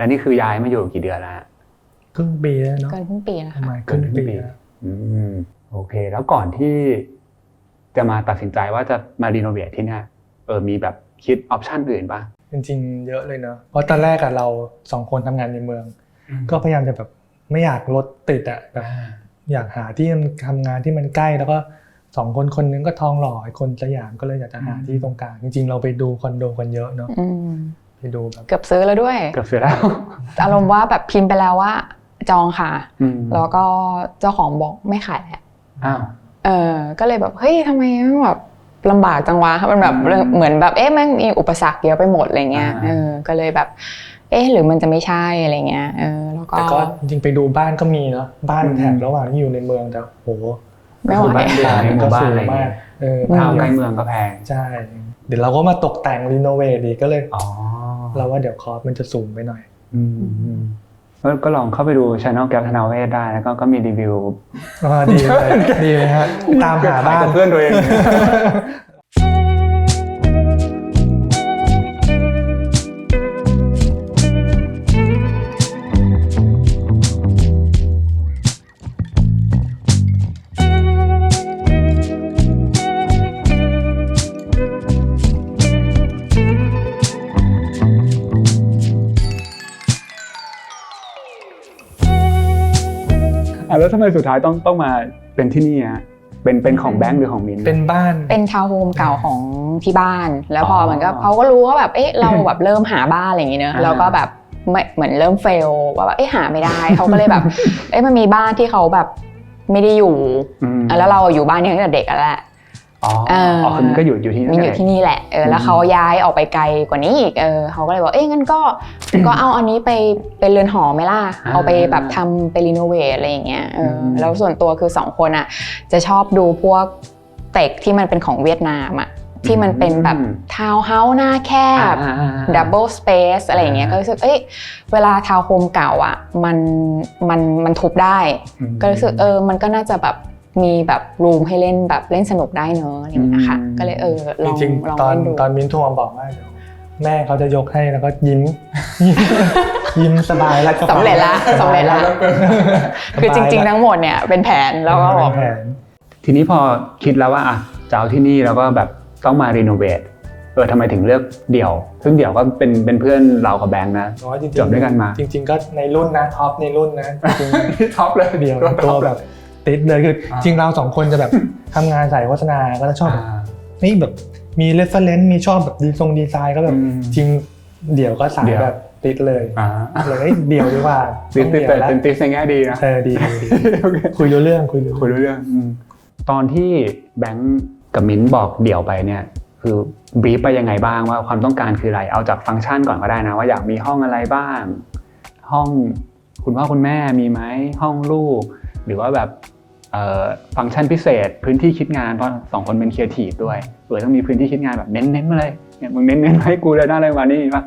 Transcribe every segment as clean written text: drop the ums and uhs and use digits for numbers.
แล้วนี่คือย้ายมาอยู่กี่เดือนแล้วครึ่งปีแล้วเนาะเกินครึ่งปีแล้วค่ะครึ่งปีโอเคแล้วก่อนที่จะมาตัดสินใจว่าจะมารีโนเวทที่นี่มีแบบคิดออปชันอื่นป่ะจริงๆเยอะเลยเนาะเพราะตอนแรกเรา2คนทำงานในเมืองก็พยายามจะแบบไม่อยากรถติดอะแบบอยากหาที่ทำงานที่มันใกล้แล้วก็2คนคนนึงก็ทองหล่ออีกคนสยามก็เลยอยากจะหาที่ตรงกลางจริงๆเราไปดูคอนโดกันเยอะเนาะไปดูแบบเกือบซื้อแล้วด้วยเกือบซื้อแล้วอารมณ์ว่าแบบพิมพ์ไปแล้วว่าจองค่ะแล้วก็เจ้าของบอกไม่ขายแล้วก็เลยแบบเฮ้ยทำไมแบบลำบากจังวะมันแบบเหมือนแบบแม่งมีอุปสรรคเยอะไปหมดอะไรเงี้ยก็เลยแบบหรือมันจะไม่ใช่อะไรเงี้ยแล้วก็แต่ก็จริงๆไปดูบ้านก็มีเนาะบ้านแถบระหว่างที่อยู่ในเมืองแต่โหไม่ไหวก็สูงมากทางใกล้เมืองก็แพงใช่เดี๋ยวเราก็มาตกแต่งรีโนเวทดีก็เลยเราว่าเดี๋ยวคอสมันจะสูงไปหน่อยก็ลองเข้าไปดู Channel แก๊ปธนาเวศได้แล้วก็มีรีวิวดีเลยฮะตามหาบ้านเพื่อนตัวเองแล้วทำไมสุดท้ายต้องมาเป็นที่นี่ฮะเป็นของแบงค์หรือของมินเป็นบ้านเป็นทาวน์โฮมเก่าของที่บ้านแล้วพอเหมือนกับเขาก็รู้ว่าแบบเราแบบเริ่มหาบ้านอะไรอย่างงี้เนอะแล้วก็แบบเหมือนเริ่มเฟลว่าแบบหาไม่ได้เขาก็เลยแบบมันมีบ้านที่เขาแบบไม่ได้อยู่แล้วเราอยู่บ้านนี้ตั้งแต่เด็กแล้วแหละคือมันก็อยู่ที่นี่มันอยู่ที่นี่แหละแล้วเขาย้ายออกไปไกลกว่านี้อีกเขาก็เลยบอกงั้นก็เอาอันนี้ไปเป็นเรือนหอไหมล่ะเอาไปแบบทำไปรีโนเวทอะไรอย่างเงี้ยแล้วส่วนตัวคือ2คนอ่ะจะชอบดูพวกเต็กที่มันเป็นของเวียดนามอ่ะที่มันเป็นแบบทาวน์เฮาส์หน้าแคบดับเบิลสเปซอะไรอย่างเงี้ยก็รู้สึกเวลาทาวน์โฮมเก่าอ่ะมันทุบได้ก็รู้สึกมันก็น่าจะแบบมีแบบรูมให้เล่นแบบเล่นสนุกได้เนอะอะไรอย่างเงี้ยค่ะก็เลยลองจริงๆตอนมิ้นโทรมาบอกว่าแม่เขาจะยกให้แล้วก็ยิ้มสบายแล้วสำเร็จละคือจริงๆทั้งหมดเนี่ยเป็นแผนแล้วก็บอกทีนี้พอคิดแล้วว่าจะเอาที่นี่แล้วก็แบบต้องมารีโนเวททำไมถึงเลือกเดี่ยวซึ่งเดี่ยวก็เป็นเพื่อนเรากับแบงค์นะจบด้วยกันมาจริงๆก็ในรุ่นนะท็อปในรุ่นนะจริงๆท็อปเลยเดี่ยวตัวแบบติดเลยคือจริงเรา2คนจะแบบทำงานสายโฆษณาก็จะชอบนี่แบบมีเรฟเฟอเรนซ์มีชอบแบบดีไซน์ก็แบบจริงเดี่ยวก็สายแบบติดเลยเลยเดี่ยวดีกว่าติดแต่เป็นติดในแง่ดีนะดีคุยรู้เรื่องตอนที่แบงค์กับมิ้นบอกเดี่ยวไปเนี่ยคือบรีฟไปยังไงบ้างว่าความต้องการคืออะไรเอาจากฟังก์ชันก่อนก็ได้นะว่าอยากมีห้องอะไรบ้างห้องคุณพ่อคุณแม่มีไหมห้องลูกหรือว่าแบบฟังก์ชันพิเศษพื้นที่คิดงานเพราะ2คนเป็นครีเอทีฟด้วยต้องมีพื้นที่คิดงานแบบเน้นมาเลยเนี่ยมึงเน้นให้กูเลยได้อะไรวันนี้ป่ะ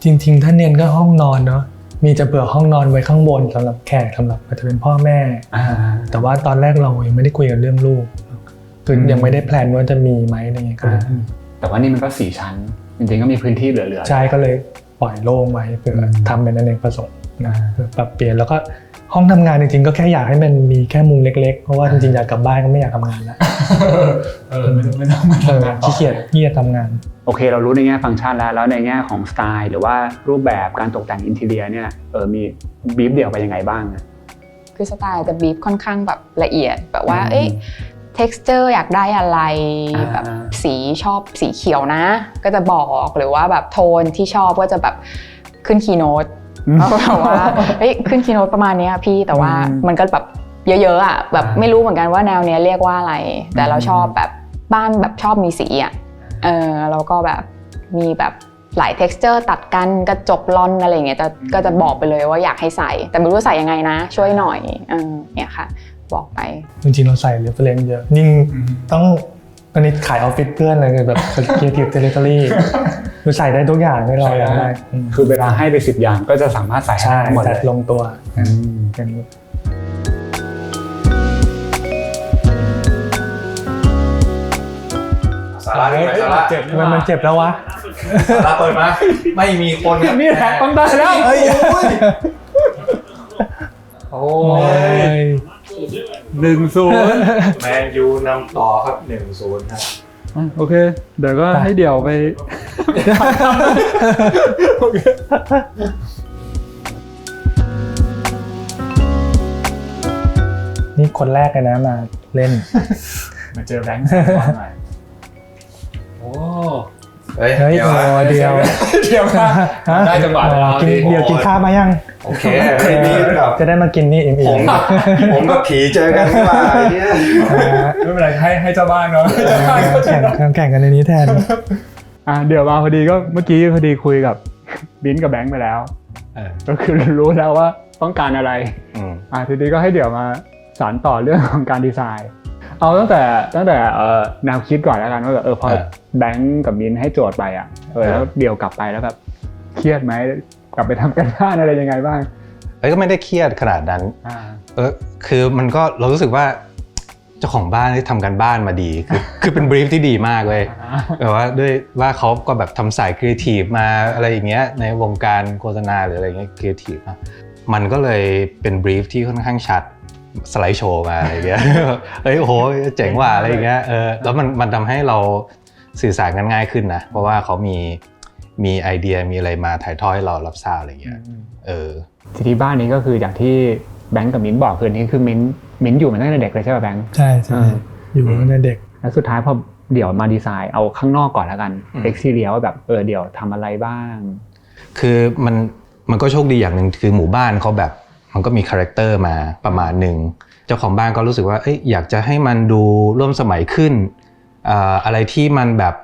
จริงๆถ้าเน้นก็ห้องนอนเนาะมีจะเผื่อห้องนอนไว้ข้างบนสำหรับแขกสำหรับอาจจะเป็นพ่อแม่แต่ว่าตอนแรกเรายังไม่ได้คุยกันเรื่องลูกคือยังไม่ได้แพลนว่าจะมีไหมอะไรเงี้ยก็แต่ว่านี่มันก็4ชั้นจริงๆก็มีพื้นที่เหลือๆใช่ก็เลยปล่อยโล่งไว้เพื่อทำเป็นอเนกประสงค์นะปรับเปลี่ยนแล้วก็ห้องทำงานจริงๆก็แค่อยากให้มันมีแค่มุมเล็กๆเพราะว่าจริงๆอยากกลับบ้านก็ไม่อยากทำงานแล้วไม่ต้องมาขี้เกียจทำงานโอเคเรารู้ในแง่ฟังก์ชันแล้วในแง่ของสไตล์หรือว่ารูปแบบการตกแต่งอินทีเรียเนี่ยมีบีฟเดี่ยวไปยังไงบ้างคือสไตล์จะบีฟค่อนข้างแบบละเอียดแบบว่าtexture อยากได้อะไรแบบสีชอบสีเขียวนะก็จะบอกหรือว่าแบบโทนที่ชอบก็จะแบบขึ้นคีย์โน้ตแบบว่าขึ้นคีย์โน้ตประมาณนี้พี่แต่ว่ามันก็แบบเยอะๆอ่ะแบบไม่รู้เหมือนกันว่าแนวนี้เรียกว่าอะไรแต่เราชอบแบบบ้านแบบชอบมีสีอ่ะแล้วก็แบบมีแบบหลาย texture ตัดกันกระจกลอนอะไรอย่างเงี้ยก็จะบอกไปเลยว่าอยากให้ใส่แต่ไม่รู้ว่าใส่ยังไงนะช่วยหน่อยเนี่ยค่ะบอกไปจริงๆเราใส่ reference เยอะยิ่งต้องตอนนี้ขายออฟฟิศเพื่อนอะไรแบบ creative territory คือใส่ได้ทุกอย่างที่เราอยากได้คือเวลาให้ไป10อย่างก็จะสามารถใส่หมดเลยลงตัวอย่างนี้สาระเจ็บมันเจ็บแล้ววะ รับเปิดมาไม่มีคนครับ นี่แท็กต้องได้แล้ว เฮ้ยโอ้ย 1-0 แมนยูนำต่อครับ 1-0 ครับ โอเค เดี๋ยวก็ให้เดี่ยวไป นี่คนแรกเลยนะมาเล่น มาเจอแบงค์หน่อยโอ้ เฮ้ย เฮ้ย เดี๋ยว โอ้เดียว เดี๋ยวมาได้จังหวะแล้ว กินเดี๋ยวกินข้าวมายัง โอเคนี่แบบ จะได้มากินนี่อิ่ ผม ม ผมกับผีเจอกันไม่ว่าเนี่ย ๆ ไม่เป็นไรให้เจ้าบ้านเนาะ แข่งกันในนี้แทน เดี๋ยวมาพอดีก็เมื่อกี้พอดีคุยกับบิ้นกับแบงค์ไปแล้ว ก็คือรู้แล้วว่าต้องการอะไร ทีนี้ก็ให้เดี๋ยวมาสานต่อเรื่องของการดีไซน์ เอาตั้งแต่แนวคิดก่อนแล้วกันว่าแบบพอแบงค์กับมิ้นให้โจทย์ไปแล้วเดี๋ยวกลับไปแล้วแบบเครียดไหมกลับไปทำกันบ้านอะไรยังไงบ้าง ก็ไม่ได้เครียดขนาดนั้นคือมันก็เรารู้สึกว่าเจ้าของบ้านที่ทำกันบ้านมาดีคือเป็นบรีฟที่ดีมากเลยแบบว่าด้วยว่าเขาก็แบบทำสายครีเอทีฟมาอะไรอย่างเงี้ยในวงการโฆษณาหรืออะไรเงี้ยครีเอทีฟมันก็เลยเป็นบรีฟที่ค่อนข้างชัดสไลด์โชว์มาอะไรเงี้ยเฮ้ยโอ้โหเจ๋งว่ะอะไรอย่างเงี้ยแล้วมันทำให้เราสื่อสารกันง่ายขึ้นนะเพราะว่าเขามีไอเดียมีอะไรมาถ่ายทอดให้เรารับทราบอะไรเงี้ยทีที่บ้านนี้ก็คืออย่างที่แบงค์กับมิ้นบอกคือนี่คือมิ้นอยู่มาตั้งแต่เด็กเลยใช่ป่ะแบงค์ ใช่อยู่ตั้งแต่เด็กแล้วสุดท้ายพอเดี๋ยวมาดีไซน์เอาข้างนอกก่อนแล้วกันเอ็กซ์เรียว่าแบบเดี๋ยวทำอะไรบ้างคือมันก็โชคดีอย่างหนึ่งคือหมู่บ้านเขาแบบมันก็มีคาแรคเตอร์มาประมาณหนึ่งเจ้าของบ้านก็รู้สึกว่าอยากจะให้มันดูร่วมสมัยขึ้นอะไรที่มันแบบ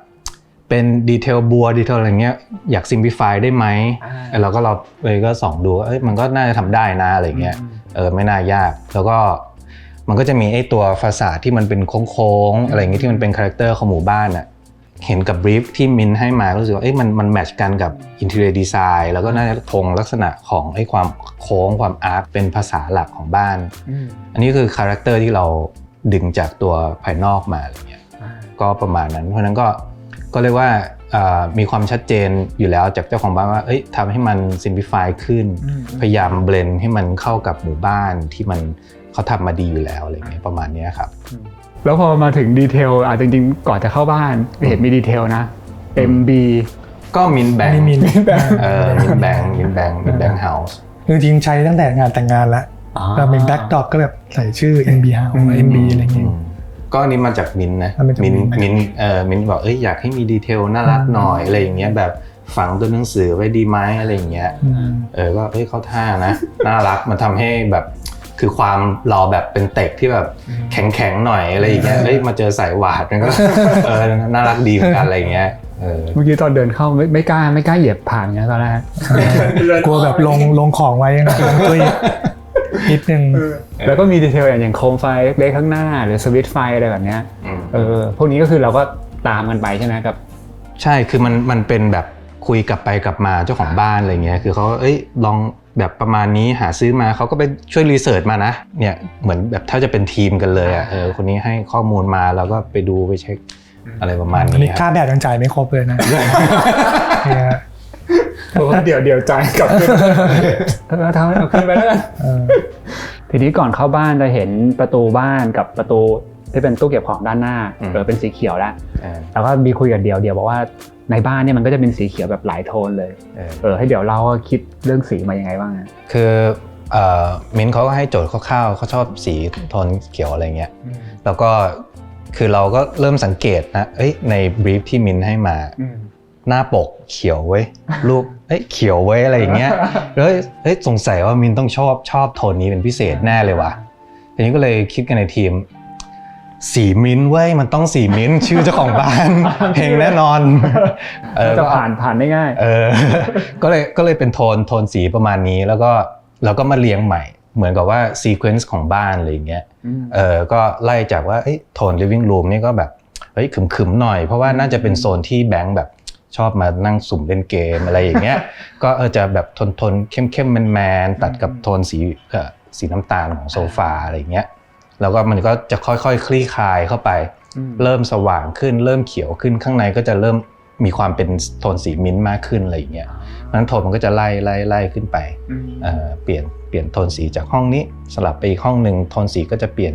เป็นดีเทลบัวดีเทลอะไรเงี้ยอยากซิมพลิฟายได้ไหมเราก็ส่องดูมันก็น่าจะทำได้นะอะไรเงี้ยไม่น่ายากแล้วก็มันก็จะมีไอ้ตัวฟาสาดที่มันเป็นโค้งๆอะไรเงี้ยที่มันเป็นคาแรคเตอร์ของหมู่บ้านอ่ะเห็นกับบรีฟที่มินให้มาก็รู้สึกว่ามันแมทช์กันกับอินทีเรียดีไซน์แล้วก็น่าจะคงลักษณะของไอ้ความโค้งความอาร์คเป็นภาษาหลักของบ้านอันนี้คือคาแรคเตอร์ที่เราดึงจากตัวภายนอกมาอะไรเงี้ยก็ประมาณนั้นเพราะนั้นก็เรียกว่ามีความชัดเจนอยู่แล้วจากเจ้าของบ้านว่าทำให้มัน simplify ขึ้นพยายามเบลนด์ให้มันเข้ากับหมู่บ้านที่มันเขาทำมาดีอยู่แล้วอะไรเงี้ยประมาณนี้ครับแล้วพอมาถึงดีเทลจริงๆก่อนจะเข้าบ้านเห็นมีดีเทลนะ MB ก็มินแบงมินแบงเฮาส์จริงๆใช้ตั้งแต่งานแต่งงานแล้วเราเป็นแบ็คดรอปก็แบบใส่ชื่อ MB House MB อะไรเงี้ยก็อันนี้มาจากมินนะมินบอกอยากให้มีดีเทลน่ารักหน่อยอะไรอย่างเงี้ยแบบฝังตัวหนังสือไว้ดีไหมอะไรอย่างเงี้ยก็เข้าท่านะน่ารักมันทำให้แบบคือความเราแบบเป็นเต็กที่แบบแข็งๆหน่อยอะไรอย่างเงี้ยมาเจอสายหวาดมันก็น่ารักดีเหมือนกันอะไรอย่างเงี้ยเมื่อกี้ตอนเดินเข้าไม่กล้าเหยียบผ่านไงตอนแรกกลัวแบบลงของไว้นะตัวนิดนึงแล้วก็มีดีเทลอย่างโคมไฟเล็กข้างหน้าหรือสวิตช์ไฟอะไรแบบเนี้ยพวกนี้ก็คือเราก็ตามกันไปใช่ไหมครับใช่คือมันเป็นแบบคุยกลับไปกลับมาเจ้าของบ้านอะไรเงี้ยคือเขาลองแบบประมาณนี้หาซื้อมาเขาก็ไปช่วยรีเสิร์ชมานะเนี่ยเหมือนแบบถ้าจะเป็นทีมกันเลยคนนี้ให้ข้อมูลมาแล้วก็ไปดูไปเช็คอะไรประมาณนี้ค่าแบบยังจ่ายไม่ครบเลยนะเดี๋ยวจ่ายกลับทำเอาขึ้นไปแล้วกันทีนี้ก่อนเข้าบ้านจะเห็นประตูบ้านกับประตูที่เป็นตู้เก็บของด้านหน้าเป็นสีเขียวแล้วก็มีคุยกับเดี๋ยวบอกว่าในบ้านเนี่ยมันก็จะเป็นสีเขียวแบบหลายโทนเลยให้เดี๋ยวเราคิดเรื่องสีมายังไงบ้างคือมิ้นเขาก็ให้โจทย์คร่าวๆเขาชอบสีโทนเขียวอะไรเงี้ยแล้วก็คือเราก็เริ่มสังเกตนะในบรีฟที่มิ้นให้มาหน้าปกเขียวเว้ยรูปเขียวเว้ยอะไรอย่างเงี้ยแล้วสงสัยว่ามินต้องชอบโทนนี้เป็นพิเศษแน่เลยว่ะทีนี้ก็เลยคิดกันในทีมสีมิ้นเว้ยมันต้องสีมิ้นชื่อเจ้าของบ้านเพลงแน่นอนจะผ่านได้ง่ายก็เลยเป็นโทนสีประมาณนี้แล้วก็มาเรียงใหม่เหมือนกับว่าซีเควนซ์ของบ้านอะไรอย่างเงี้ยก็ไล่จากว่าโทน living room นี่ก็แบบขึมๆหน่อยเพราะว่าน่าจะเป็นโซนที่แบงค์แบบชอบมานั่งสุ่มเล่นเกมอะไรอย่างเงี้ยก็จะแบบโทนเข้มๆแมนๆตัดกับโทนสีน้ำตาลของโซฟาอะไรอย่างเงี้ยแล้วก็มันก็จะค่อยๆคลี่คลายเข้าไปเริ่มสว่างขึ้นเริ่มเขียวขึ้นข้างในก็จะเริ่ม มีความเป็นโทนสีมิ้นท์มากขึ้นอะไรอย่างเงี้ยเพราะฉะนั้นโทนมันก็จะไล่ขึ้นไปเปลี่ยนโทนสีจากห้องนี้สลับไปอีกห้องนึงโทนสีก็จะเปลี่ยน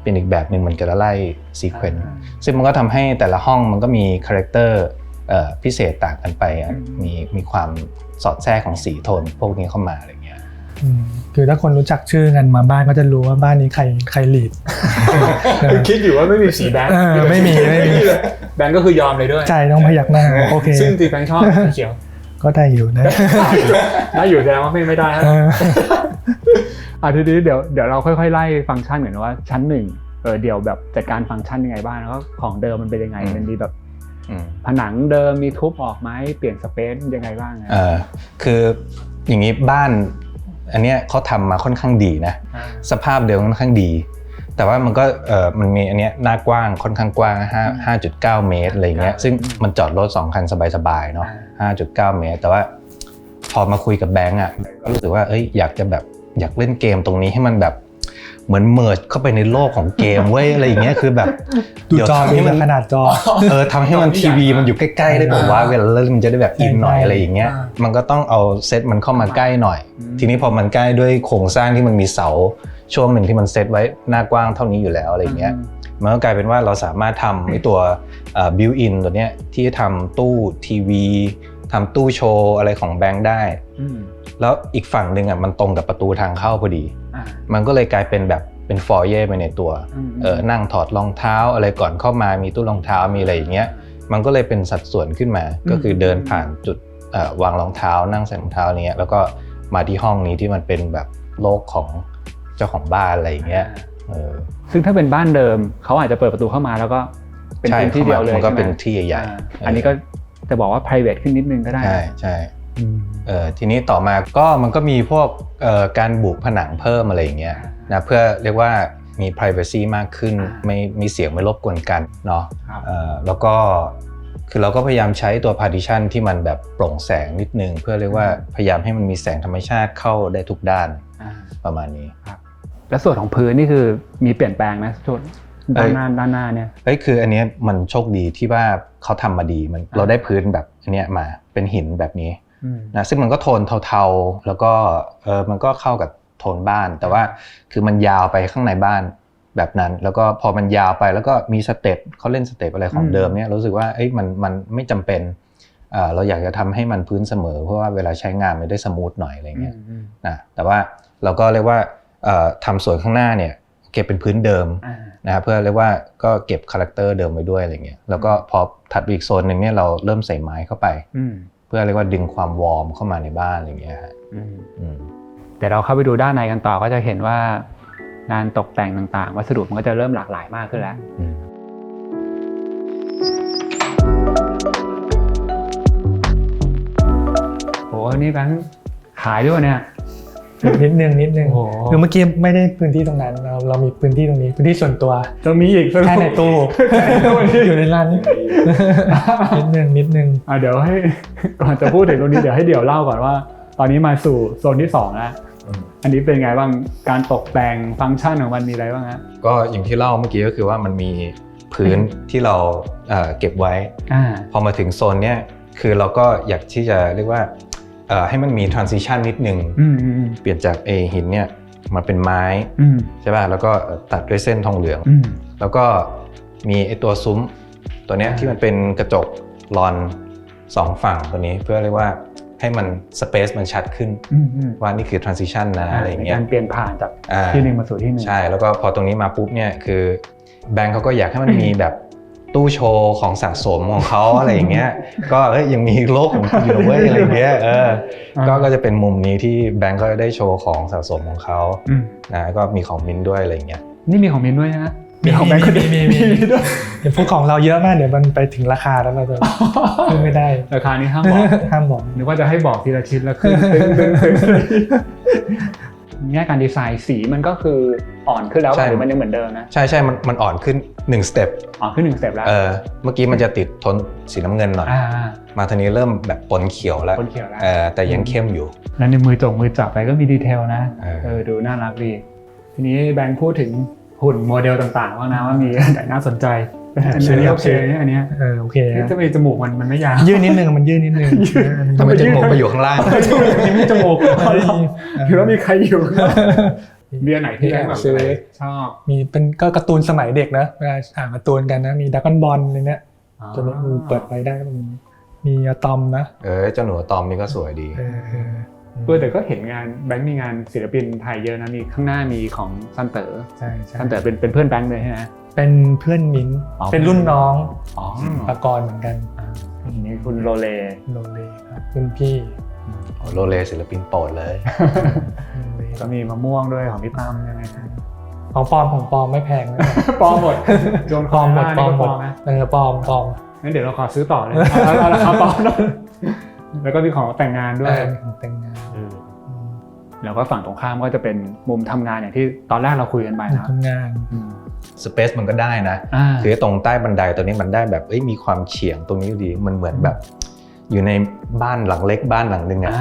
เป็นอีกแบบนึงมันก็จะไล่ซีเควนซ์ซึ่งมันก็ทำให้แต่ละห้องมันก็มีคาแรคเตอร์พิเศษต่างกันไปมีความสอดแทรกของสีโทนพวกนี้เข้ามาอะไรเงี้ย คือถ้าคนรู้จักชื่อกันมาบ้านก็จะรู้ว่าบ้านนี้ใครลีด คิดอยู่ว่าไม่มีสีแบงค์ ไม่มี แบงค์ก็คือยอมเลยด้วย ใจต้องพยักหน้าโอเค ซึ่งสีแบงค์ชอบสีเขียว ก็ได้อยู่นะ ได้อยู่แสดงว่าไม่ได้ครับทีนี้เดี๋ยวเราค่อยๆไล่ฟังก์ชันเหมือนว่าชั้นหนึ่งเดี๋ยวแบบจัดการฟังก์ชันยังไงบ้างแล้วก็ของเดิมมันเป็นยังไงมันมีแบบผนังเดิมมีทุบออกไหมเปลี่ยนสเปซยังไงบ้างคืออย่างนี้บ้านอันเนี้ยเขาทำมาค่อนข้างดีนะสภาพเดิมค่อนข้างดีแต่ว่ามันก็มันมีอันเนี้ยหน้ากว้างค่อนข้างกว้าง 5.9 เมตรอะไรเงี้ยซึ่งมันจอดรถ2คันสบายๆเนาะ 5.9 เมตรแต่ว่าพอมาคุยกับแบงก์อ่ะก็รู้สึกว่าอยากเล่นเกมตรงนี้ให้มันแบบเหมือนเมิร์จเข้าไปในโลกของเกมเว้ยอะไรอย่างเงี้ยคือแบบดูจอให้มันขนาดจอทำให้มันทีวีมันอยู่ใกล้ๆได้แบบว่าเวลาเล่นมันจะได้แบบอินหน่อยอะไรอย่างเงี้ยมันก็ต้องเอาเซตมันเข้ามาใกล้หน่อยทีนี้พอมันใกล้ด้วยโครงสร้างที่มันมีเสาช่วงหนึ่งที่มันเซตไว้หน้ากว้างเท่านี้อยู่แล้วอะไรอย่างเงี้ยมันก็กลายเป็นว่าเราสามารถทำไอ้ตัวบิวอินตัวเนี้ยที่ทำตู้ทีวีทำตู้โชว์อะไรของแบงค์ได้แล้วอีกฝั่งหนึ่งอ่ะมันตรงกับประตูทางเข้าพอดีมันก็เลยกลายเป็นแบบเป็นฟอยเย่ไปในตัวนั่งถอดรองเท้าอะไรก่อนเข้ามามีตู้รองเท้ามีอะไรอย่างเงี้ยมันก็เลยเป็นสัดส่วนขึ้นมาก็คือเดินผ่านจุดวางรองเท้านั่งใส่รองเท้าเนี้ยแล้วก็มาที่ห้องนี้ที่มันเป็นแบบโลกของเจ้าของบ้านอะไรอย่างเงี้ยซึ่งถ้าเป็นบ้านเดิมเขาอาจจะเปิดประตูเข้ามาแล้วก็เป็นพื้นที่เดียวเลยมันก็เป็นที่ใหญ่อันนี้ก็จะบอกว่า private ขึ้นนิดนึงก็ได้ใช่ทีนี้ต่อมาก็มันก็มีพวกการบุผนังเพิ่มอะไรอย่างเงี้ยนะเพื่อเรียกว่ามี privacy มากขึ้นไม่มีเสียงไม่รบกวนกันเนาะแล้วก็คือเราก็พยายามใช้ตัว partition ที่มันแบบโปร่งแสงนิดนึงเพื่อเรียกว่าพยายามให้มันมีแสงธรรมชาติเข้าได้ทุกด้านประมาณนี้แล้วส่วนของพื้นนี่คือมีเปลี่ยนแปลงไหมชุดด้านหน้าเนี่ยคืออันนี้มันโชคดีที่ว่าเขาทำมาดีมันเราได้พื้นแบบอันเนี้ยมาเป็นหินแบบนี้นะซึ่งมันก็โทนเทาๆแล้วก็มันก็เข้ากับโทนบ้านแต่ว่าคือมันยาวไปข้างในบ้านแบบนั้นแล้วก็พอมันยาวไปแล้วก็มีสเต็ปเขาเล่นสเต็ปอะไรของเดิมเนี่ยรู้สึกว่ามันไม่จำเป็นเราอยากจะทำให้มันพื้นเสมอเพราะว่าเวลาใช้งานมันได้สมูทหน่อยอะไรเงี้ยนะแต่ว่าเราก็เรียกว่าทำส่วนข้างหน้าเนี่ยเก็บเป็นพื้นเดิมนะครับเพื่อเรียกว่าก็เก็บคาแรคเตอร์เดิมไว้ด้วยอะไรเงี้ยแล้วก็พอถัดไปอีกโซนหนึ่งเนี่ยเราเริ่มใส่ไม้เข้าไปเพื่อเรียกว่าดึงความวอร์มเข้ามาในบ้านอะไรเงี้ยแต่เราเข้าไปดูด้านในกันต่อก็จะเห็นว่างานตกแต่งต่างๆวัสดุมันก็จะเริ่มหลากหลายมากขึ้นแล้วโอ้นี่แบงค์ขายด้วยเนี่ยนิดนึงคือเมื่อกี้ไม่ได้พื้นที่ตรงนั้นเรามีพื้นที่ตรงนี้พื้นที่ส่วนตัวต้องมีอีกแค่ในตู้อยู่ในร้านนิดนึงเดี๋ยวให้ก่อนจะพูดถึงตรงนี้เดี๋ยวให้เดี๋ยวเล่าก่อนว่าตอนนี้มาสู่โซนที่2แล้วอันนี้เป็นไงบ้างการตกแต่งฟังก์ชันของมันมีอะไรบ้างฮะก็อย่างที่เล่าเมื่อกี้ก็คือว่ามันมีพื้นที่เราเก็บไว้พอมาถึงโซนเนี้ยคือเราก็อยากที่จะเรียกว่าให้มันมี transition นิดนึงเปลี่ยนจากหินเนี่ยมาเป็นไม้ใช่ป่ะแล้วก็ตัดด้วยเส้นทองเหลืองแล้วก็มีไอตัวซุ้มตัวเนี้ยที่มันเป็นกระจกลอน2ฝั่งตัวนี้เพื่อเรียกว่าให้มัน space มันชัดขึ้นว่านี่คือ transition นะอะไรอย่างเงี้ยการเปลี่ยนผ่านจากที่หนึ่งมาสู่ที่หนึ่งใช่แล้วก็พอตรงนี้มาปุ๊บเนี่ยคือแบงค์เขาก็อยากให้มันมีแบบตู้โชว์ของสะสมของเขาอะไรอย่างเงี้ยก็ยังมีโลกของอยู่เว้ยอะไรเงี้ยก็จะเป็นมุมนี้ที่แบงค์ก็ได้โชว์ของสะสมของเขานะก็มีของมินด้วยอะไรเงี้ยนี่มีของมินด้วยนะมีของแบงค์มีด้วยเดี๋ยวพวกของเราเยอะมากเดี๋ยวมันไปถึงราคาแล้วเราจะขึ้นไม่ได้ราคานี้ห้ามบอกนึกว่าจะให้บอกทีละชิ้นแล้วขึ้นแง่การดีไซน์สีมันก็คืออ่อนขึ้นแล้วหรือมันยังเหมือนเดิมนะใช่มันอ่อนขึ้น1สเต็ปอ่อนขึ้น1สเต็ปแล้วเมื่อกี้มันจะติดโทนสีน้ำเงินหน่อยมาทีนี้เริ่มแบบปนเขียวแล้วแต่ยังเข้มอยู่แล้วในมือจับไปก็มีดีเทลนะดูน่ารักดีทีนี้แบงค์พูดถึงหุ่นโมเดลต่างๆบ้างนะว่ามีแต่น่าสนใจ อันนี้โอเคอันนี้ โอเคนะ จะมีจมูกมันไม่ยาว ยื่นนิดนึงมันยื่นนิดนึง ทำไมจมูกไปอยู่ข้างล่าง นี่มีจมูกหรือว่ามีใครอยู่มีอันไหนที่แบงค์แบบชอบ มีเป็นก็การ์ตูนสมัยเด็กนะเวลาอ่านการ์ตูนกันนะมีดราก้อนบอลอะไรเนี้ยตัวนี้มันเปิดไปได้ก็มีอะตอมนะ เจ้าหนูอะตอมนี่ก็สวยดี แต่ก็เห็นงานแบงค์มีงานศิลปินไทยเยอะนะมีข้างหน้ามีของซันเต๋อ ใช่ ซันเต๋อเป็นเพื่อนแบงค์เลยใช่ไหม เป็นเพื่อนมิ้นท์ อ๋อ เป็นรุ่นน้อง อ๋อ ปากรเหมือนกัน นี่คุณโรเล โรเลครับรุ่นพี่ โรเลศิลปินโปรดเลย โรเล ก็มีมะม่วงด้วยของพี่ตั้มยังไง ของปลอมไม่แพงนะ ปลอมหมดโจน ปลอมหมด ปลอม ปลอม นะ ปลอม งั้นเดี๋ยวเราขอซื้อต่อเลยเอาราคาปลอมนะแล้วก็มีของแต่งงานด้วย มีของแต่งงาน แล้วก็ฝั่งตรงข้ามก็จะเป็นมุมทำงานอย่างที่ตอนแรกเราคุยกันไปนะ ทำงาน สเปซมันก็ได้นะคือตรงใต้บันไดตัวนี้มันได้แบบมีความเฉียงตรงนี้ดีมันเหมือนแบบอยู่ในบ้านหลังเล็กบ้านหลังนึงอ่ะ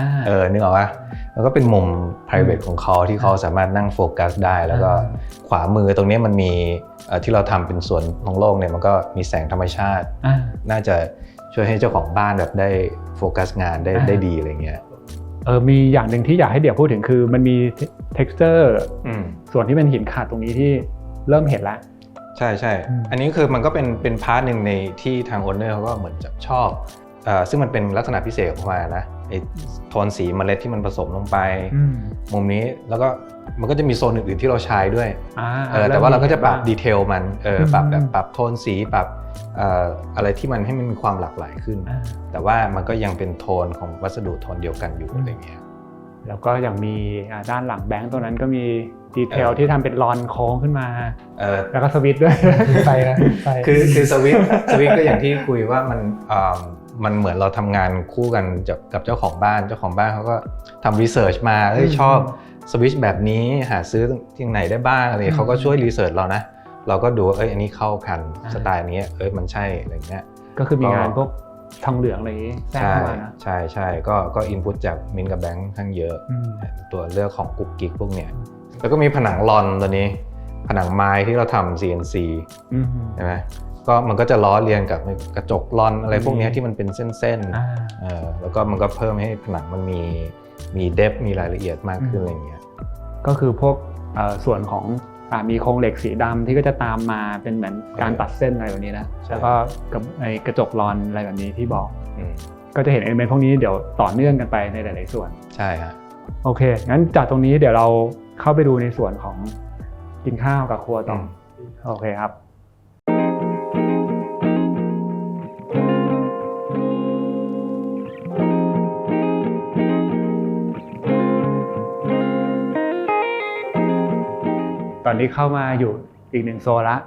นึกออกปะแล้วก็เป็นมุม private ของเขาที่เขาสามารถนั่งโฟกัสได้แล้วก็ขวามือตรงนี้มันมีที่เราทำเป็นสวนของโลกเนี่ยมันก็มีแสงธรรมชาติน่าจะช่วยให้เจ้าของบ้านแบบได้โฟกัสงานได้ดีอะไรเงี้ยมีอย่างหนึ่งที่อยากให้เดี๋ยวพูดถึงคือมันมี texture ส่วนที่เป็นหินขาดตรงนี้ที่เริ่มเห็นแล้วใช่อันนี้คือมันก็เป็นพาร์ทหนึ่งในที่ทางโอนเนอร์เขาก็เหมือนจะชอบซึ่งมันเป็นลักษณะพิเศษออกมานะไอ้โทนสีเมล็ดที่มันผสมลงไปมุมนี้แล้วก็มันก็จะมีโซนอื่นๆที่เราใช้ด้วยแต่ว่าเราก็จะปรับดีเทลมันปรับโทนสีปรับอะไรที่มันให้มันมีความหลากหลายขึ้นแต่ว่ามันก็ยังเป็นโทนของวัสดุโทนเดียวกันอยู่อะไรเงี้ยแล้วก็อย่างมีด้านหลังแบงค์ตัวนั้นก็มีดีเทลที่ทำเป็นลอนโค้งขึ้นมาแล้วก็สวิตช์ด้วยไฟนะคือสวิตช์ก็อย่างที่คุยว่ามันเหมือนเราทำงานคู่กันกับเจ้าของบ้านเขาก็ทำรีเสิร์ชมาชอบสวิตช์แบบนี้หาซื้อที่ไหนได้บ้างอะไรเขาก็ช่วยรีเสิร์ชเรานะเราก็ดูอันนี้เข้ากันสไตล์นี้มันใช่อะไรเงี้ยก็คือมีงานพวกทองเหลืองอะไรแทรกเข้ามานะใช่ก็อินพุตจากมินกับแบงค์ทั้งเยอะตัวเรื่องของกุ๊กกิ๊กพวกเนี้ยแล้วก็มีผนังลอนตัวนี้ผนังไม้ที่เราทำ CNC ใช่ไหมก็มันก็จะล้อเลียนกับกระจกลอนอะไรพวกนี้ที่มันเป็นเส้นๆแล้วก็มันก็เพิ่มให้ผนังมันมีเดฟมีรายละเอียดมากขึ้นอะไรเงี้ยก็คือพวกส่วนของมีโครงเหล็กสีดำที่ก็จะตามมาเป็นเหมือนการตัดเส้นอะไรแบบนี้นะแล้วก็กับกระจกลอนอะไรแบบนี้ที่บอกก็จะเห็นเอลิเมนต์พวกนี้เดี๋ยวต่อเนื่องกันไปในหลายๆส่วนใช่ฮะโอเคงั้นจากตรงนี้เดี๋ยวเราเข้าไปดูในส่วนของกินข้าวกับครัวต่อโอเคครับตอนนี้เข้ามาอยู่อีกหนึ่งโซนละ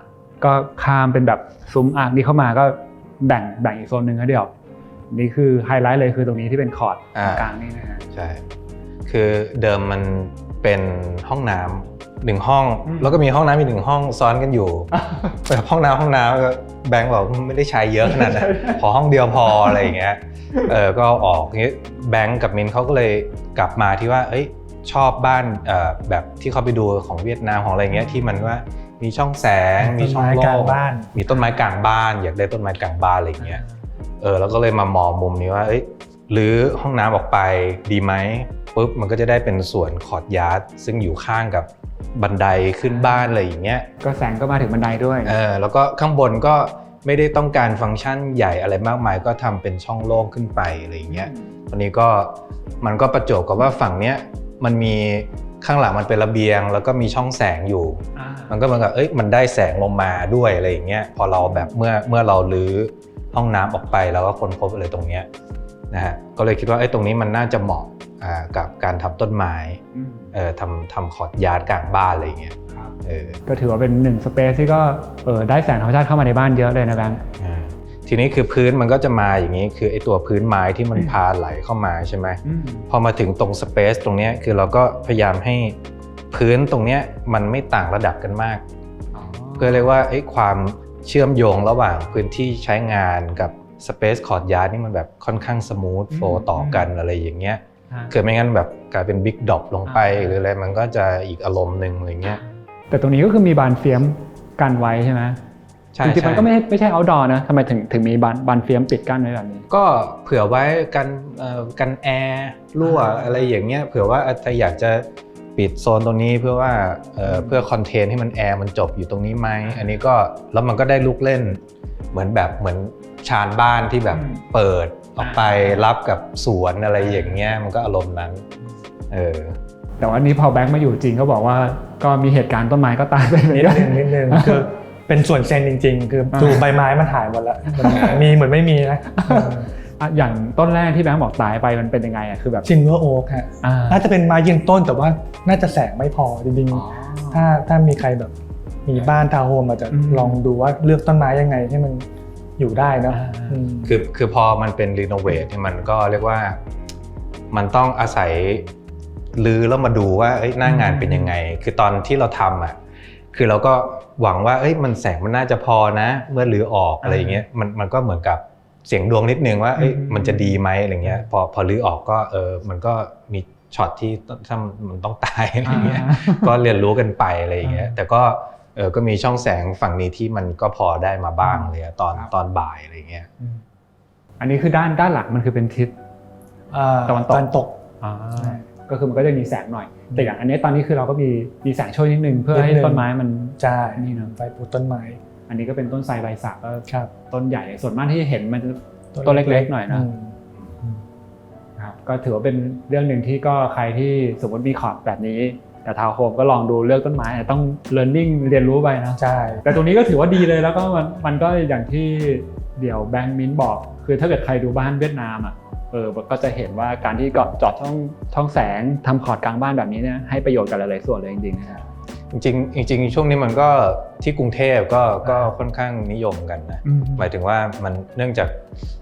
ก็ข้ามเป็นแบบซุ้มอ่างนี่เข้ามาก็แบ่งอีกโซนหนึ่งนะเดี๋ยวนี่คือไฮไลท์เลยคือตรงนี้ที่เป็นคอร์ดกลางนี่นะฮะใช่คือเดิมมันเป็นห้องน้ำ1ห้องแล้วก็มีห้องน้ำอีก1ห้องซ้อนกันอยู่แบบห้องน้ำก็แบงค์บอกไม่ได้ใช้เยอะขนาดนั้นขอห้องเดียวพออะไรอย่างเงี้ยก็ออกงี้แบงค์กับมินเขาก็เลยกลับมาที่ว่าชอบบ้านแบบที่เขาไปดูของเวียดนามของอะไรเงี้ยที่มันว่ามีช่องแสงมีช่องโล่งมีต้นไม้กลางบ้านอยากได้ต้นไม้กลางบ้านอะไรเงี้ยแล้วก็เลยมามองมุมนี้ว่าหรือห้องน้ำออกไปดีไหมปุ๊บมันก็จะได้เป็นส่วนคอร์ทยาร์ดซึ่งอยู่ข้างกับบันไดขึ้นบ้านอะไรอย่างเงี้ยก็แสงก็มาถึงบันไดด้วยแล้วก็ข้างบนก็ไม่ได้ต้องการฟังก์ชันใหญ่อะไรมากมายก็ทำเป็นช่องโล่งขึ้นไปอะไรอย่างเงี้ยตอนนี้ก็มันก็ประจวบกับว่าฝั่งเนี้ยมันมีข้างหลังมันเป็นระเบียงแล้วก็มีช่องแสงอยู่มันก็เหมือนกับมันได้แสงลงมาด้วยอะไรอย่างเงี้ยพอเราแบบเมื่อเราลื้อห้องน้ำออกไปแล้วก็ค้นพบอะไรตรงเนี้ยนะฮะก็เลยคิดว่าตรงนี้มันน่าจะเหมาะกับการทำต้นไม้ทำคอร์ทยาร์ดกลางบ้านอะไรอย่างเงี้ยก็ถือว่าเป็น1สเปซที่ก็ได้แสงธรรมชาติเข้ามาในบ้านเยอะเลยนะแบงค์ทีนี้คือพื้นมันก็จะมาอย่างนี้คือตัวพื้นไม้ที่มันพาไหลเข้ามาใช่ไหมพอมาถึงตรงสเปซตรงนี้คือเราก็พยายามให้พื้นตรงนี้มันไม่ต่างระดับกันมากเพื่อเรียกว่าความเชื่อมโยงระหว่างพื้นที่ใช้งานกับสเปซคอร์ทยาร์ดนี่มันแบบค่อนข้างสมูทโฟล์ต่อกันอะไรอย่างเงี้ยเกิดไม่งั้นแบบกลายเป็นบิ๊กดรอปลงไปหรืออะไรมันก็จะอีกอารมณ์นึงอะไรเงี้ยแต่ตรงนี้ก็คือมีบานเฟียมกันไว้ใช่ไหม ใช่ จริงๆมันก็ ใช่ ไม่ใช่ outdoor นะทำไมถึงมีบานเฟียมปิดกั้นไว้แบบนี้ ก็เผื่อไว้กันแอร์รั่วอะไรอย่างเงี้ยเผื่อว่าถ้าอยากจะปิดโซนตรงนี้เพื่อว่าเพื่อคอนเทนต์ให้มันแอร์มันจบอยู่ตรงนี้ไหมอันนี้ก็แล้วมันก็ได้ลูกเล่นเหมือนชานบ้านที่แบบเปิดออกไปรับกับสวนอะไรอย่างเงี้ยมันก็อารมณ์นั้นแต่ว่านี้พอแบงค์มาอยู่จริงเขาบอกว่าก็มีเหตุการณ์ต้นไม้ก็ตายไปเลย นิดนึงคือเป็นส่วนเซนจริงๆ คือดูใบไม้มันหายหมดแล้วมีเหมือนไม่มีนะ อย่างต้นแรกที่แบงค์บอกตายไปมันเป็นยังไงคือแบบ ซินเวอร์โอ๊กฮะน่าจะเป็นไม้ยืนต้นแต่ว่าน่าจะแสงไม่พอจริงๆถ้ามีใครแบบมีบ้านทาวน์โฮมอาจจะลองดูว่าเลือกต้นไม้ยังไงให้มันอยู่ได้เนาะ คือพอมันเป็นรีโนเวทเนี่ยมันก็เรียกว่ามันต้องอาศัยรื้อแล้วมาดูว่าหน้างานเป็นยังไงคือตอนที่เราทำอ่ะคือเราก็หวังว่ามันแสงมันน่าจะพอนะเมื่อรื้อออกอะไรอย่างเงี้ยมันก็เหมือนกับเสียงดวงนิดนึงว่ามันจะดีไหมอะไรเงี้ยพอรื้อออกก็มันก็มีช็อตที่มันต้องตายอะไรเงี้ยก็เรียนรู้กันไปอะไรอย่างเงี้ยแต่ก็มีช่องแสงฝั่งนี้ที่มันก็พอได้มาบ้างเลยตอนบ่ายอะไรเงี้ยอันนี้คือด้านหลักมันคือเป็นทิศตะวันตกก็คือมันก็จะมีแสงหน่อยแต่อย่างอันนี้ตอนนี้คือเราก็มีแสงช่วยนิดนึงเพื่อให้ต้นไม้มันใช่นี่นะไฟปลูกต้นไม้อันนี้ก็เป็นต้นไทรใบสักก็ต้นใหญ่ส่วนมากที่เห็นมันจะต้นเล็กๆหน่อยนะครับก็ถือว่าเป็นเรื่องหนึ่งที่ก็ใครที่สมมติมีคอร์ดแบบนี้แต่ทาวน์โฮมก็ลองดูเลือกต้นไม้ต้อง learning เรียนรู้ไปนะใช่แต่ตรงนี้ก็ถือว่าดีเลยแล้วก็มันก็อย่างที่เดี๋ยวแบงค์มิ้นบอกคือถ้าเกิดใครดูบ้านเวียดนามก็จะเห็นว่าการที่เจาะช่องแสงทำคอร์ดกลางบ้านแบบนี้เนี่ยให้ประโยชน์กับหลายๆส่วนเลยจริงๆนะครับจริงช่วงนี้มันก็ที่กรุงเทพก็ค่อนข้างนิยมกันนะหมายถึงว่ามันเนื่องจาก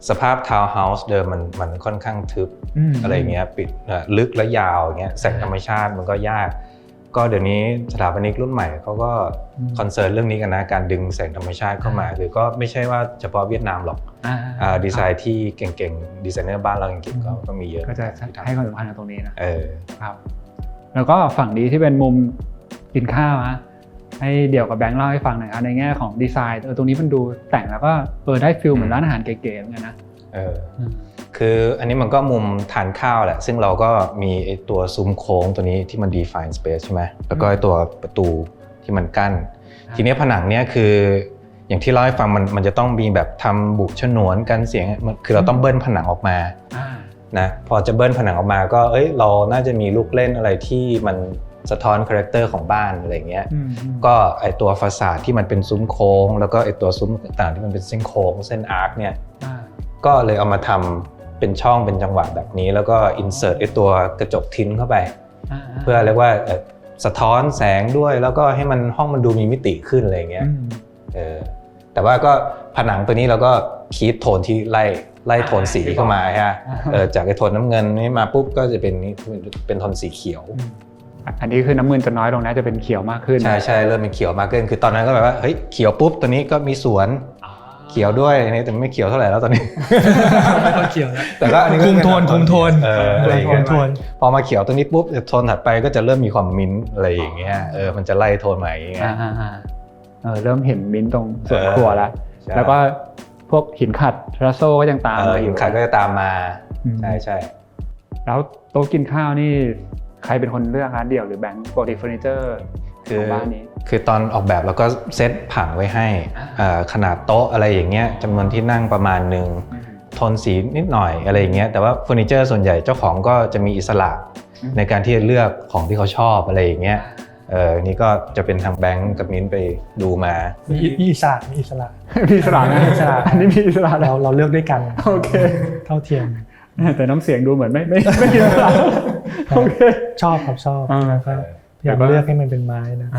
สภาพทาวน์เฮาส์เดิมมันค่อนข้างทึบอะไรเงี้ยปิดลึกและยาวอย่างเงี้ยแสงธรรมชาติมันก็ยากก็เดี๋ยวนี้สถาปนิกรุ่นใหม่เขาก็คอนเซิร์นเรื่องนี้กันนะการดึงแสงธรรมชาติเข้ามาคือก็ไม่ใช่ว่าเฉพาะเวียดนามหรอกดีไซน์ที่เก่งๆดีไซเนอร์บ้านเราเก่งๆก็มีเยอะก็จะให้ความสำคัญกับตรงนี้นะครับแล้วก็ฝั่งนี้ที่เป็นมุมกินข้าวนะให้เดี่ยวกับแบงค์เล่าให้ฟังหน่อยครับในแง่ของดีไซน์ตรงนี้มันดูแต่งแล้วก็ได้ฟิลเหมือนร้านอาหารเก๋ๆเหมือนกันนะคืออันนี้มันก็มุมทานข้าวแหละซึ่งเราก็มีไอ้ตัวซุ้มโค้งตัวนี้ที่มัน define space ใช่ไหมแล้วก็ไอ้ตัวประตูที่มันกั้นทีนี้ผนังเนี้ยคืออย่างที่เล่าให้ฟังมันจะต้องมีแบบทำบุฉนวนกันเสียงคือเราต้องเบิ้ลผนังออกมานะพอจะเบิ้ลผนังออกมาก็เราน่าจะมีลูกเล่นอะไรที่มันสะท้อนคาแรคเตอร์ของบ้านอะไรเงี้ยก็ไอตัวฟาซาดที่มันเป็นซุ้มโค้งแล้วก็ไอตัวซุ้มต่างๆที่มันเป็นเส้นโค้งเส้นอาร์คเนี่ยก็เลยเอามาทำเป็นช่องเป็นจังหวะแบบนี้แล้วก็อินเสิร์ตไอตัวกระจกทินเข้าไปเพื่อเรียกว่าสะท้อนแสงด้วยแล้วก็ให้มันห้องมันดูมีมิติขึ้นอะไรเงี้ยแต่ว่าก็ผนังตัวนี้เราก็คีปโทนที่ไล่โทนสีเข้ามาฮะจากไอโทนน้ำเงินนี่มาปุ๊บก็จะเป็นโทนสีเขียวอันนี้คือน้ำเงินจะน้อยลงนะจะเป็นเขียวมากขึ้นใช่เริ่มเป็นเขียวมากขึ้นคือตอนนั้นก็แบบว่าเฮ้ยเขียวปุ๊บตัวนี้ก็มีสวนเขียวด้วยนี่แต่ไม่เขียวเท่าไหร่แล้วตอนนี้ไม่ค่อยเขียวแล้วแต่ก็อันนี้คุมโทนอะไรอย่างเงี้ยพอมาเขียวตัวนี้ปุ๊บโทนถัดไปก็จะเริ่มมีความมิ้นท์อะไรอย่างเงี้ยมันจะไล่โทนใหม่อย่างเงี้ยเริ่มเห็นมิ้นท์ตรงส่วนครัวแล้วก็พวกหินขัดทรัสโซก็ยังตามมาหินขัดก็จะตามมาใช่แล้วโต๊ะกินข้าวนี่ใครเป็นคนเลือกคะเดี่ยวหรือแบงค์ปกติเฟอร์นิเจอร์ของบ้านนี้คือตอนออกแบบเราก็เซตผังไว้ให้ขนาดโต๊ะอะไรอย่างเงี้ยจำนวนที่นั่งประมาณนึงโทนสีนิดหน่อยอะไรอย่างเงี้ยแต่ว่าเฟอร์นิเจอร์ส่วนใหญ่เจ้าของก็จะมีอิสระในการที่จะเลือกของที่เขาชอบอะไรอย่างเงี้ยนี่ก็จะเป็นทางแบงค์กับมิ้นไปดูมามีอิสระอันนี้มีอิสระเราเลือกด้วยกันโอเคเท่าเทียมแต่น้ำเสียงดูเหมือนไม่อิสระโอเคชอบครับชอบนะครับอยากเลือกให้มันเป็นไม้นะ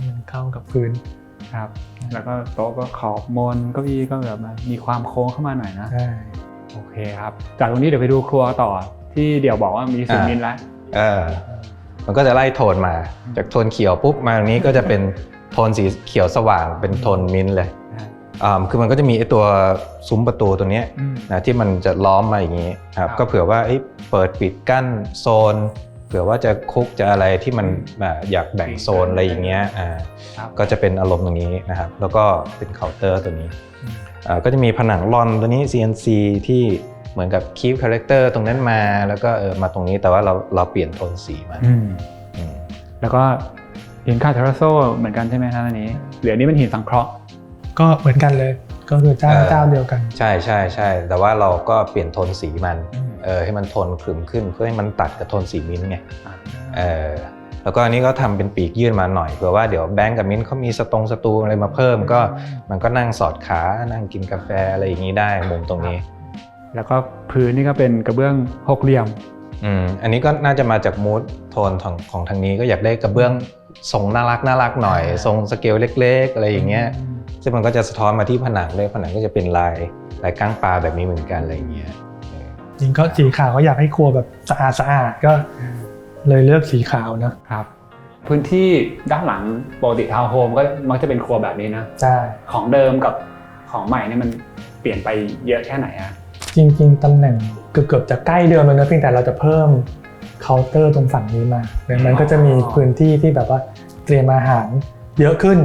มันเข้ากับพื้นครับแล้วก็โต๊ะก็ขอบมนเก้าอี้ก็แบบมีความโค้งเข้ามาหน่อยนะโอเคครับจากตรงนี้เดี๋ยวไปดูครัวต่อที่เดี๋ยวบอกว่ามีสีมิ้นท์แล้วมันก็จะไล่โทนมาจากโทนเขียวปุ๊บมาตรงนี้ก็จะเป็นโทนสีเขียวสว่างเป็นโทนมิ้นท์เลยคือมันก็จะมีไอตัวซุ้มประตูตัวนี้นะที่มันจะล้อมมาอย่างนี้ครับก็เผื่อว่าเปิดปิดกั้นโซน เผื่อว่าจะคุกจะอะไรที่มันอยากแบ่งโซนอะไรอย่างเงี้ยก็จะเป็นอารมณ์ตรงนี้นะครับแล้วก็เป็นเคาน์เตอร์ตัวนี้ก็จะมีผนังลอนตัวนี้ CNC ที่เหมือนกับคีปคาแรคเตอร์ตรงนั้นมาแล้วก็มาตรงนี้แต่ว่าเราเปลี่ยนโทนสีมา แล้วก็หินคาเทราโซเหมือนกันใช่ไหมครับอันนี้เหลือนี้เป็นหินสังเคราะห์ ก็เหมือนกันเลยก็คือเจ้าเดียวกัน ใช่แต่ว่าเราก็เปลี่ยนโทนสีมันให้มันโทนขรึมขึ้นเพื่อให้มันตัดกับโทนสีมิ้นท์ไงแล้วก็อันนี้ก็ทำเป็นปีกยื่นมาหน่อยเผื่อว่าเดี๋ยวแบงก์กับมิ้นท์เขามีสตูอะไรมาเพิ่มก็มันก็นั่งสอดขานั่งกินกาแฟอะไรอย่างนี้ได้มุมตรงนี้แล้วก็พื้นนี่ก็เป็นกระเบื้องหกเหลี่ยมอันนี้ก็น่าจะมาจากมูดโทนของทางนี้ก็อยากได้กระเบื้องทรงน่ารักหน่อยทรงสเกลเล็กๆอะไรอย่างเงี้ยซึ่งมันก็จะสะท้อนมาที่ผนังเลยผนังก็จะเป็นลายก้างปลาแบบนี้เหมือนกันอะไรอย่างเงี้ยจริงก็สีขาวก็อยากให้ครัวแบบสะอาดก็เลยเลือกสีขาวนะครับพื้นที่ด้านหลังปกติทาวน์โฮมก็มักจะเป็นครัวแบบนี้นะใช่ของเดิมกับของใหม่เนี่ยมันเปลี่ยนไปเยอะแค่ไหนอะจริงๆตำแหน่งเกือบจะใกล้เดิมเลยนะเพียงแต่เราจะเพิ่มเคาน์เตอร์ตรงฝั่งนี้มาดังนั้นก็จะมีพื้นที่ที่แบบว่าเตรียมอาหารเยอะขึ้น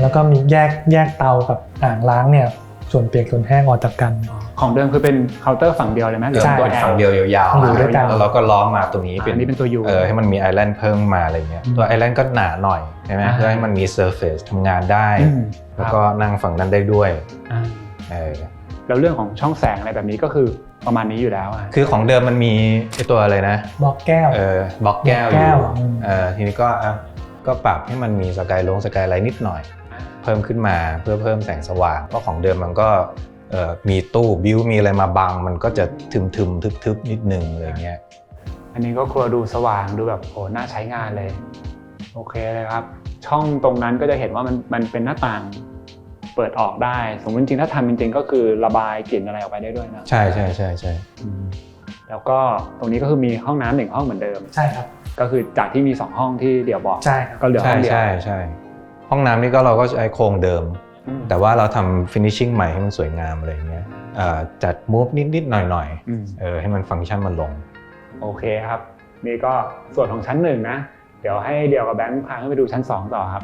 แล้วก็มีแยกเตากับอ่างล้างเนี่ยส่วนเปียกส่วนแห้งออกจากกันของเดิมคือเป็นเคาน์เตอร์ฝั่งเดียวเลยไหมหรือตัวฝั่งเดียวยาวๆด้วยกันแล้วเราก็ล้อมมาตรงนี้เป็นตัวยูให้มันมีไอแลนด์เพิ่มมาอะไรเงี้ยตัวไอแลนด์ก็หนาหน่อยใช่ไหมเพื่อให้มันมีเซอร์เฟซทำงานได้แล้วก็นั่งฝั่งนั้นได้ด้วยแล้วเรื่องของช่องแสงอะไรแบบนี้ก็คือประมาณนี้อยู่แล้วคือของเดิมมันมีไอตัวอะไรนะบล็อกแก้วบล็อกแก้วอยู่ทีนี้ก็ปรับให้มันมีสกายไลท์นิดหน่อยเพิ่มขึ้นมาเพื่อเพิ่มแสงสว่างเพราะของเดิมมันก็มีตู้บิวมีอะไรมาบังมันก็จะทึมทึบนิดนึงอะไรเงี้ยอันนี้ก็ครัวดูสว่างดูแบบโอ้น่าใช้งานเลยโอเคเลยครับช่องตรงนั้นก็จะเห็นว่ามันเป็นหน้าต่างเปิดออกได้สมมติจริงๆถ้าทำจริงๆก็คือระบายกลิ่นอะไรออกไปได้ด้วยนะใช่แล้วก็ตรงนี้ก็คือมีห้องน้ำ1ห้องเหมือนเดิมใช่ครับก็คือจากที่มี2ห้องที่เดี่ยวบอกใช่ก็เหลือห้องเดียวใช่ห้องน้ำนี่ก็เราก็ใช้โครงเดิมแต่ว่าเราทำ finishing ใหม่ให้มันสวยงามอะไรเงี้ยจัด move นิดหน่อยให้มันฟังก์ชันมันลงโอเคครับนี่ก็ส่วนของชั้น1นะเดี๋ยวให้เดี่ยวกับแบงค์พาขึ้นไปดูชั้น2ต่อครับ